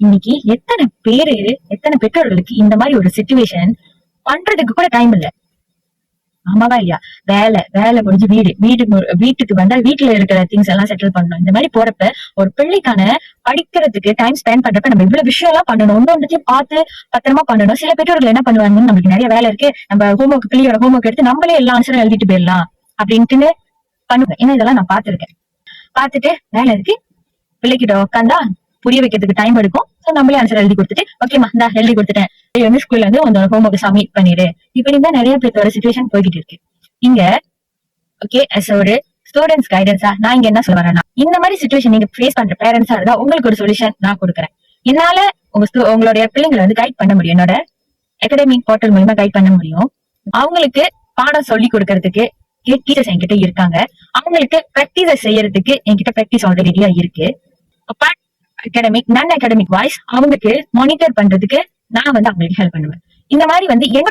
இன்னைக்கு எத்தனை பெற்றோர்களுக்கு இந்த மாதிரி ஒரு சிச்சுவேஷன் பண்றதுக்கு கூட டைம் இல்ல. ஆமாவா இல்லையா? வேலை முடிஞ்சு வீட்டுக்கு வந்தா வீட்டுல இருக்கிற திங்ஸ் எல்லாம் செட்டில் பண்ணணும். இந்த மாதிரி போறப்ப ஒரு பிள்ளைக்கான படிக்கிறதுக்கு டைம் ஸ்பெண்ட் பண்றப்ப நம்ம இவ்வளவு விஷயம் எல்லாம் பண்ணணும். ஒன்னொன்னையும் பார்த்து பத்திரமா பண்ணணும். சில பெற்றோர்கள் என்ன பண்ணுவாங்கன்னு, நம்மளுக்கு நிறைய வேலை இருக்கு, நம்ம பிள்ளையோட ஹோம்ஒர்க் எடுத்து நம்மளே எல்லா ஆன்சரும் எழுதிட்டு போயிடலாம் அப்படின்ட்டு பண்ணுவேன். ஏன்னா இதெல்லாம் நான் பாத்துருக்கேன். பார்த்துட்டு வேலை இருக்கு, பிள்ளைகிட்ட உட்காந்தா புரிய வைக்கிறதுக்கு டைம் எடுக்கும். நம்மளே ஆன்சர் எழுதி கொடுத்துட்டு, ஓகேமா இந்தா எழுதி கொடுத்துட்டேன், ஸ்கூல்ல இருந்து உங்க ஹோம்ஒர்க் சப்மிட் பண்ணிடு. இப்படிதான் நிறைய பேரோட சிச்சுவேஷன் போய்கிட்டு இருக்கு இங்க. ஓகே, ஒரு ஸ்டூடெண்ட்ஸ் கைடன்ஸா நான் இங்க என்ன சொல்ல வரேன்னா, இந்த மாதிரி சிச்சுவேஷன் நீங்க ஃபேஸ் பண்ற பேரண்ட்ஸா இருந்தா உங்களுக்கு ஒரு சொல்யூஷன் நான் கொடுக்குறேன். என்னால உங்களுடைய பிள்ளைங்களை வந்து கைட் பண்ண முடியும். என்னோட அகாடமிக் போர்ட்டல் மூலமா கைட் பண்ண முடியும். அவங்களுக்கு பாடம் சொல்லி கொடுக்கறதுக்கு டீச்சர்ஸ் என்கிட்ட இருக்காங்க. அவங்களுக்கு பிராக்டிஸ் செய்யறதுக்கு என்கிட்ட பிராக்டிஸ் ஆல்ரெடியா இருக்கு. அகாடமிக் நான் அகாடமிக் வாய்ஸ் அவங்களுக்கு மானிட்டர் பண்றதுக்கு நான் வந்து அவங்களுக்கு ஹெல்ப் பண்ணுவேன். இந்த மாதிரி வந்து எங்க